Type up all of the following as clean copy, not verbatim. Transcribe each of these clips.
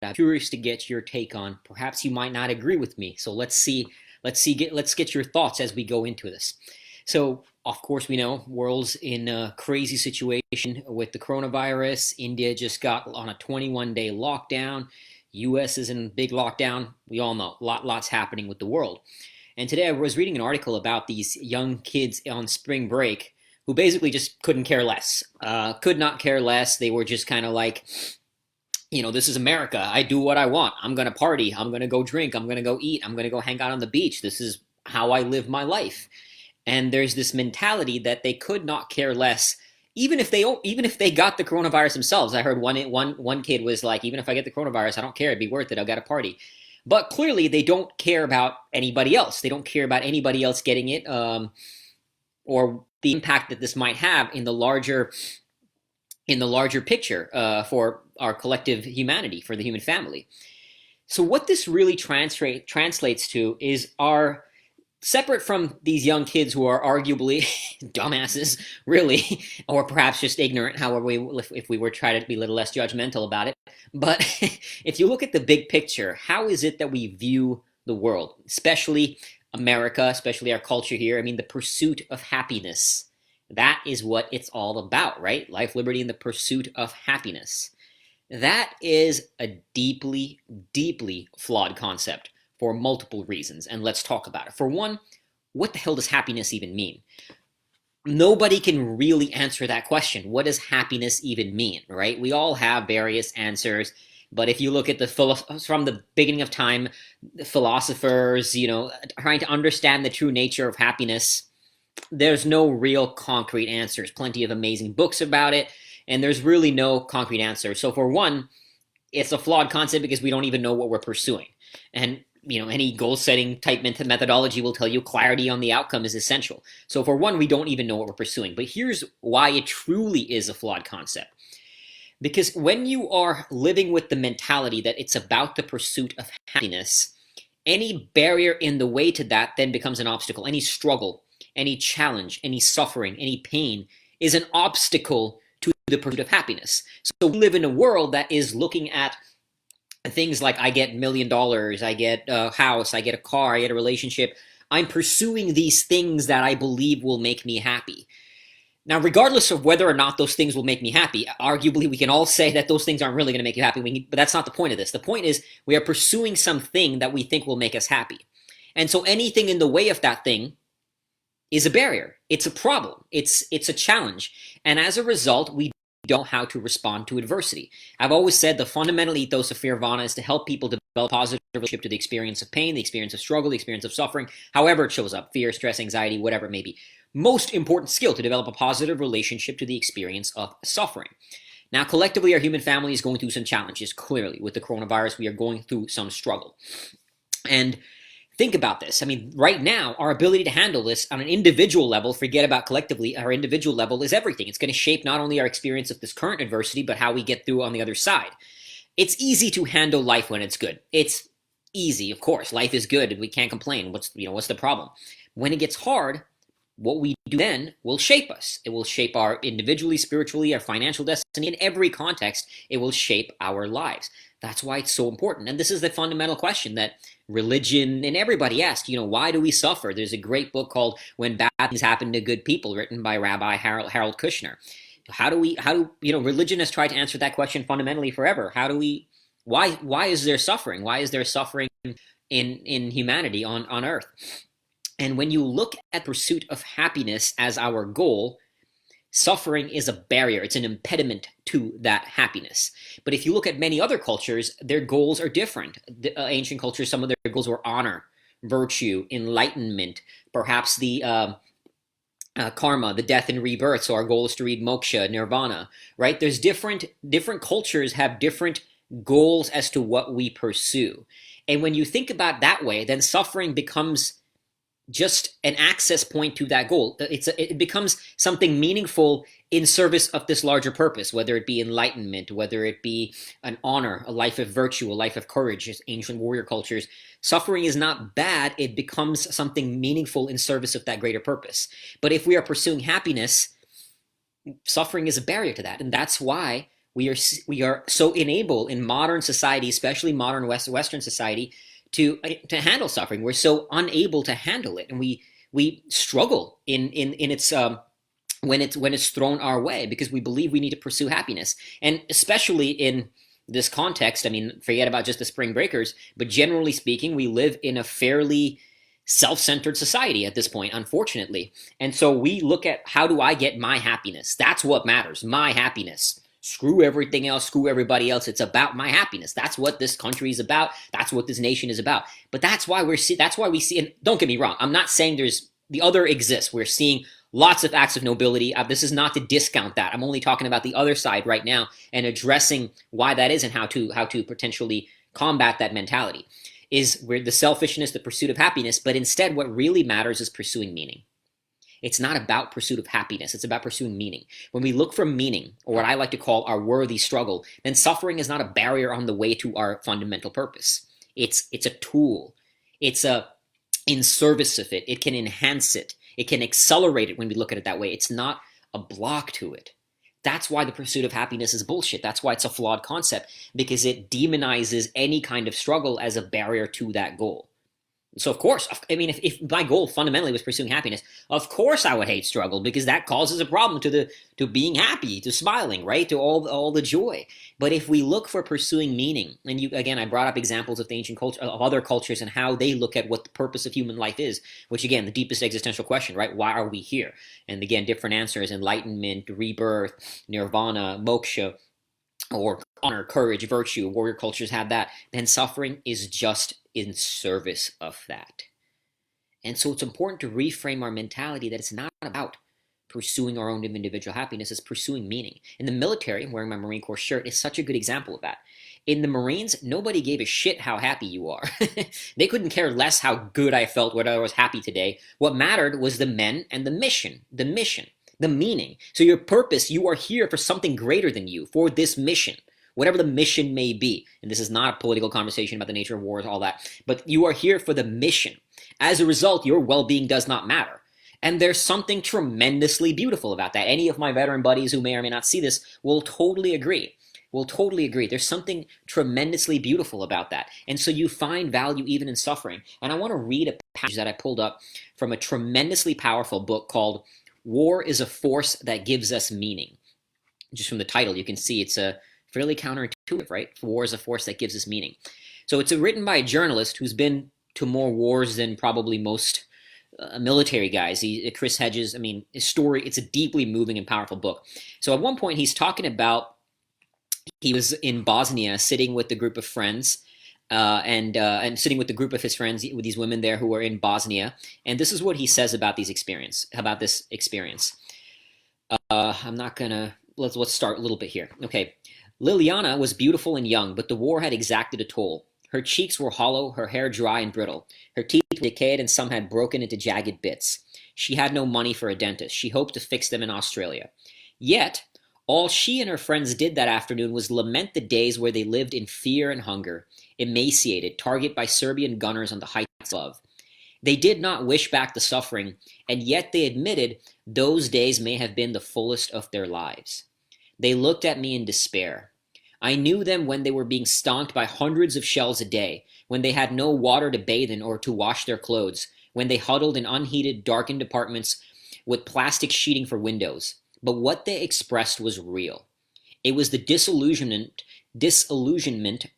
that I'm curious to get your take on. Perhaps you might not agree with me. So let's get your thoughts as we go into this. So of course we know world's in a crazy situation with the coronavirus. India just got on a 21-day lockdown. US is in big lockdown. We all know lots happening with the world. And today I was reading an article about these young kids on spring break who basically just couldn't care less. Could not care less. They were just kind of like, this is America. I do what I want. I'm going to party. I'm going to go drink. I'm going to go eat. I'm going to go hang out on the beach. This is how I live my life. And there's this mentality that they could not care less, even if they got the coronavirus themselves. I heard one kid was like, even if I get the coronavirus, I don't care. It'd be worth it. I'll get a party. But clearly, they don't care about anybody else. They don't care about anybody else getting it, or the impact that this might have in the larger picture for our collective humanity, for the human family. So what this really translates to is our separate from these young kids who are arguably dumbasses, really, or perhaps just ignorant, however, if we were trying to be a little less judgmental about it. But if you look at the big picture, how is it that we view the world, especially America, especially our culture here? I mean, the pursuit of happiness. That is what it's all about, right? Life, liberty, and the pursuit of happiness. That is a deeply, deeply flawed concept for multiple reasons, and let's talk about it. For one, what the hell does happiness even mean? Nobody can really answer that question. What does happiness even mean, right? We all have various answers, but if you look at from the beginning of time, the philosophers, trying to understand the true nature of happiness, there's no real concrete answers. Plenty of amazing books about it, and there's really no concrete answer. So for one, it's a flawed concept because we don't even know what we're pursuing. And any goal-setting type methodology will tell you clarity on the outcome is essential. So for one, we don't even know what we're pursuing. But here's why it truly is a flawed concept. Because when you are living with the mentality that it's about the pursuit of happiness, any barrier in the way to that then becomes an obstacle. Any struggle, any challenge, any suffering, any pain is an obstacle to the pursuit of happiness. So we live in a world that is looking at things like, I get $1 million, I get a house, I get a car, I get a relationship. I'm pursuing these things that I believe will make me happy. Now, regardless of whether or not those things will make me happy, arguably we can all say that those things aren't really going to make you happy, but that's not the point of this. The point is we are pursuing something that we think will make us happy. And so anything in the way of that thing is a barrier. It's a problem. It's a challenge. And as a result, we don't know how to respond to adversity. I've always said the fundamental ethos of Fearvana is to help people develop a positive relationship to the experience of pain, the experience of struggle, the experience of suffering, however it shows up, fear, stress, anxiety, whatever it may be. Most important skill to develop a positive relationship to the experience of suffering. Now, collectively, our human family is going through some challenges. Clearly, with the coronavirus, we are going through some struggle. And think about this. I mean, right now, our ability to handle this on an individual level, forget about collectively, our individual level is everything. It's going to shape not only our experience of this current adversity, but how we get through on the other side. It's easy to handle life when it's good. It's easy, of course. Life is good. We can't complain. What's the problem? When it gets hard, what we do then will shape us. It will shape our individually, spiritually, our financial destiny. In every context, it will shape our lives. That's why it's so important. And this is the fundamental question that religion and everybody asks, why do we suffer? There's a great book called When Bad Things Happen to Good People, written by Rabbi Harold Kushner. Religion has tried to answer that question fundamentally forever. Why is there suffering? Why is there suffering in humanity on earth? And when you look at pursuit of happiness as our goal, suffering is a barrier. It's an impediment to that happiness. But if you look at many other cultures, their goals are different. The ancient cultures, some of their goals were honor, virtue, enlightenment, perhaps the karma, the death and rebirth. So our goal is to reach moksha, nirvana, right? There's different cultures have different goals as to what we pursue. And when you think about it that way, then suffering becomes just an access point to that goal. It becomes something meaningful in service of this larger purpose, whether it be enlightenment, whether it be an honor, a life of virtue, a life of courage, as ancient warrior cultures. Suffering is not bad. It becomes something meaningful in service of that greater purpose. But if we are pursuing happiness, suffering is a barrier to that. And that's why we are so enabled in modern society, especially modern Western society, to handle suffering. We're so unable to handle it, and we struggle in its when it's thrown our way because we believe we need to pursue happiness, and especially in this context. I mean, forget about just the spring breakers, but generally speaking, we live in a fairly self-centered society at this point, unfortunately. And so we look at, how do I get my happiness? That's what matters, my happiness. Screw everything else, screw everybody else. It's about my happiness. That's what this country is about. That's what this nation is about. But that's why we see, and don't get me wrong, I'm not saying the other exists. We're seeing lots of acts of nobility. This is not to discount that. I'm only talking about the other side right now and addressing why that is and how to potentially combat that mentality. Is where the selfishness, the pursuit of happiness, but instead what really matters is pursuing meaning. It's not about pursuit of happiness, it's about pursuing meaning. When we look for meaning, or what I like to call our worthy struggle, then suffering is not a barrier on the way to our fundamental purpose. It's a tool. It's in service of it. It can enhance it. It can accelerate it when we look at it that way. It's not a block to it. That's why the pursuit of happiness is bullshit. That's why it's a flawed concept, because it demonizes any kind of struggle as a barrier to that goal. So of course, I mean, if my goal fundamentally was pursuing happiness, of course I would hate struggle, because that causes a problem to being happy, to smiling, right, to all the joy. But if we look for pursuing meaning, and again, I brought up examples of the ancient culture, of other cultures, and how they look at what the purpose of human life is, which again, the deepest existential question, right? Why are we here? And again, different answers: enlightenment, rebirth, nirvana, moksha, or honor, courage, virtue. Warrior cultures have that. Then suffering is just in service of that. And so it's important to reframe our mentality that it's not about pursuing our own individual happiness, it's pursuing meaning. In the military, I'm wearing my Marine Corps shirt, is such a good example of that. In the Marines, nobody gave a shit how happy you are. They couldn't care less how good I felt, whether I was happy today. What mattered was the men and the mission, the meaning. So your purpose, you are here for something greater than you, for this mission, whatever the mission may be. And this is not a political conversation about the nature of wars, all that, but you are here for the mission. As a result, your well-being does not matter. And there's something tremendously beautiful about that. Any of my veteran buddies who may or may not see this will totally agree. There's something tremendously beautiful about that. And so you find value even in suffering. And I want to read a passage that I pulled up from a tremendously powerful book called War is a Force That Gives Us Meaning. Just from the title, you can see it's a fairly counterintuitive, right? War is a force that gives us meaning. So it's written by a journalist who's been to more wars than probably most military guys. Chris Hedges, I mean, his story, it's a deeply moving and powerful book. So at one point he's talking about, he was in Bosnia sitting with a group of friends, and sitting with the group of his friends, with these women there who were in Bosnia. And this is what he says about this experience. I'm not gonna, let's start a little bit here. Okay. Liliana was beautiful and young, but the war had exacted a toll. Her cheeks were hollow, her hair dry and brittle. Her teeth were decayed, and some had broken into jagged bits. She had no money for a dentist. She hoped to fix them in Australia. Yet, all she and her friends did that afternoon was lament the days where they lived in fear and hunger, emaciated, targeted by Serbian gunners on the heights above. They did not wish back the suffering, and yet they admitted those days may have been the fullest of their lives. They looked at me in despair. I knew them when they were being stonked by hundreds of shells a day, when they had no water to bathe in or to wash their clothes, when they huddled in unheated, darkened apartments with plastic sheeting for windows. But what they expressed was real. It was the disillusionment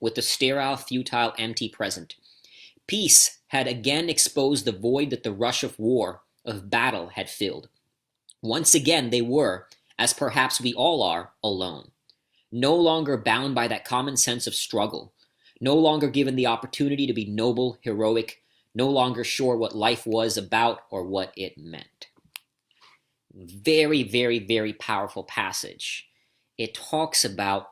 with the sterile, futile, empty present. Peace had again exposed the void that the rush of war, of battle, had filled. Once again they were, as perhaps we all are, alone. No longer bound by that common sense of struggle. No longer given the opportunity to be noble, heroic. No longer sure what life was about or what it meant. Very, very, very powerful passage. It talks about,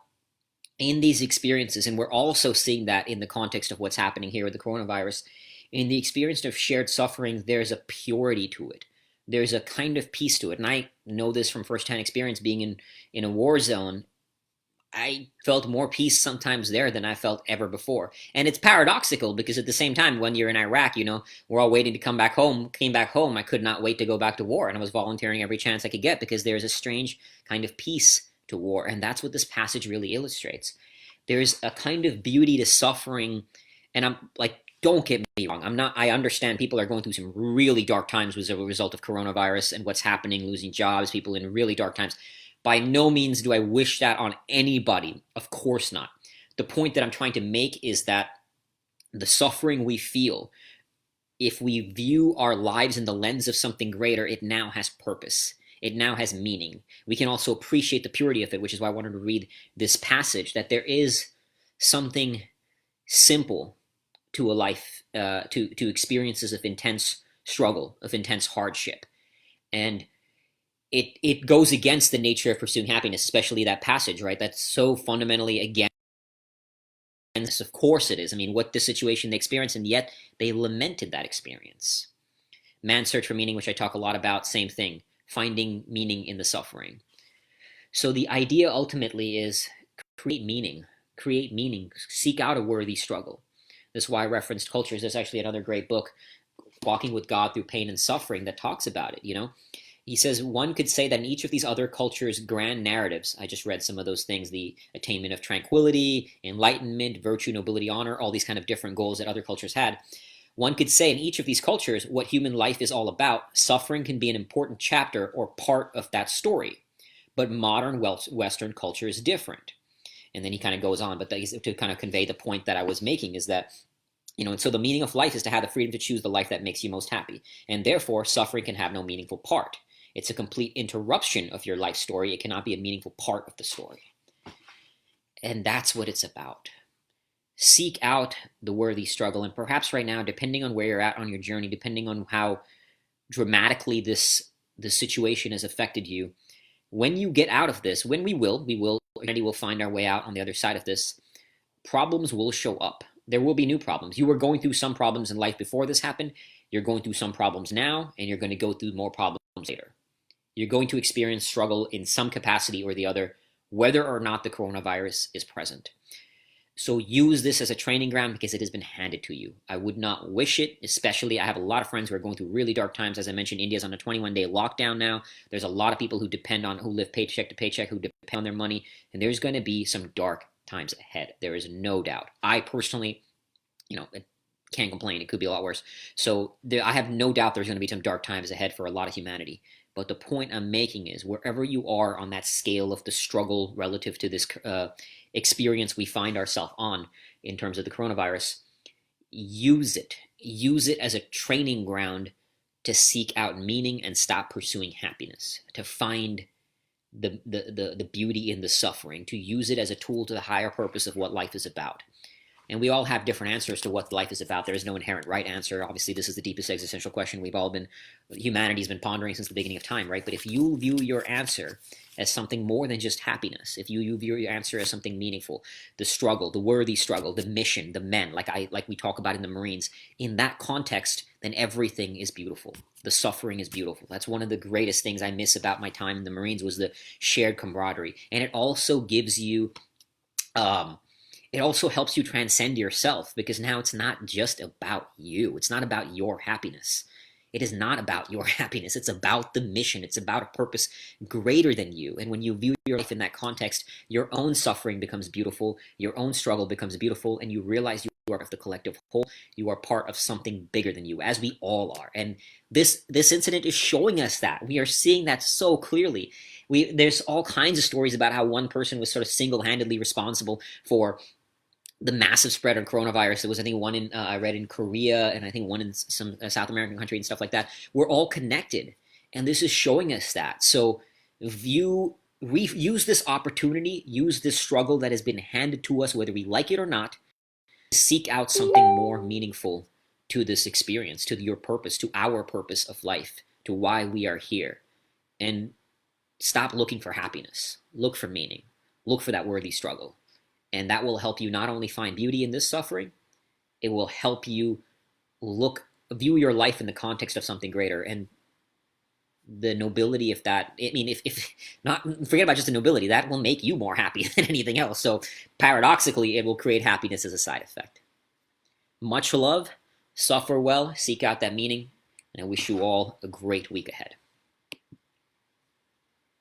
in these experiences, and we're also seeing that in the context of what's happening here with the coronavirus, in the experience of shared suffering, there's a purity to it. There's a kind of peace to it. And I know this from firsthand experience being in a war zone. I felt more peace sometimes there than I felt ever before. And it's paradoxical because at the same time, when you're in Iraq, we're all waiting to came back home. I could not wait to go back to war. And I was volunteering every chance I could get because there's a strange kind of peace to war. And that's what this passage really illustrates. There's a kind of beauty to suffering. And I'm like, don't get me wrong. I understand people are going through some really dark times as a result of coronavirus and what's happening, losing jobs, people in really dark times. By no means do I wish that on anybody. Of course not. The point that I'm trying to make is that the suffering we feel, if we view our lives in the lens of something greater, it now has purpose. It now has meaning. We can also appreciate the purity of it, which is why I wanted to read this passage, that there is something simple to a life, to experiences of intense struggle, of intense hardship. And it goes against the nature of pursuing happiness, especially that passage, right? That's so fundamentally against. And of course it is. I mean, what the situation they experienced, and yet they lamented that experience. Man's search for meaning, which I talk a lot about, same thing. Finding meaning in the suffering. So the idea ultimately is create meaning, seek out a worthy struggle. This is why I referenced cultures. There's actually another great book, Walking with God Through Pain and Suffering, that talks about it, you know? He says one could say that in each of these other cultures' grand narratives, I just read some of those things, the attainment of tranquility, enlightenment, virtue, nobility, honor, all these kind of different goals that other cultures had. One could say in each of these cultures what human life is all about. Suffering can be an important chapter or part of that story. But modern Western culture is different. And then he kind of goes on, but to kind of convey the point that I was making is that, you know, and so the meaning of life is to have the freedom to choose the life that makes you most happy. And therefore, suffering can have no meaningful part. It's a complete interruption of your life story. It cannot be a meaningful part of the story. And that's what it's about. Seek out the worthy struggle. And perhaps right now, depending on where you're at on your journey, depending on how dramatically this situation has affected you, when you get out of this, when humanity will find our way out on the other side of this, problems will show up. There will be new problems. You were going through some problems in life before this happened. You're going through some problems now, and you're going to go through more problems later. You're going to experience struggle in some capacity or the other, whether or not the coronavirus is present. So use this as a training ground because it has been handed to you. I would not wish it, especially I have a lot of friends who are going through really dark times. As I mentioned, India's on a 21-day lockdown now. There's a lot of people who live paycheck to paycheck, who depend on their money, and there's going to be some dark times ahead. There is no doubt. I personally, can't complain. It could be a lot worse. So I have no doubt there's going to be some dark times ahead for a lot of humanity. But the point I'm making is wherever you are on that scale of the struggle relative to this experience we find ourselves on in terms of the coronavirus, use it. Use it as a training ground to seek out meaning and stop pursuing happiness, to find the beauty in the suffering, to use it as a tool to the higher purpose of what life is about. And we all have different answers to what life is about. There is no inherent right answer. Obviously, this is the deepest existential question humanity's been pondering since the beginning of time, right? But if you view your answer as something more than just happiness, if you view your answer as something meaningful, the struggle, the worthy struggle, the mission, the men, like we talk about in the Marines, in that context, then everything is beautiful. The suffering is beautiful. That's one of the greatest things I miss about my time in the Marines was the shared camaraderie. And it also gives you... it also helps you transcend yourself because now it's not just about you. It's not about your happiness. It is not about your happiness. It's about the mission. It's about a purpose greater than you. And when you view your life in that context, your own suffering becomes beautiful. Your own struggle becomes beautiful. And you realize you are part of the collective whole. You are part of something bigger than you, as we all are. And this incident is showing us that. We are seeing that so clearly. There's all kinds of stories about how one person was sort of single-handedly responsible for the massive spread of coronavirus. There was, I think, one I read in Korea, and I think one in some South American country and stuff like that. We're all connected, and this is showing us that. So use this opportunity, use this struggle that has been handed to us, whether we like it or not, seek out something more meaningful to this experience, to your purpose, to our purpose of life, to why we are here. And stop looking for happiness. Look for meaning. Look for that worthy struggle. And that will help you not only find beauty in this suffering, it will help you view your life in the context of something greater. And the nobility of that, I mean, if not, forget about just the nobility, that will make you more happy than anything else. So paradoxically, it will create happiness as a side effect. Much love, suffer well, seek out that meaning, and I wish you all a great week ahead.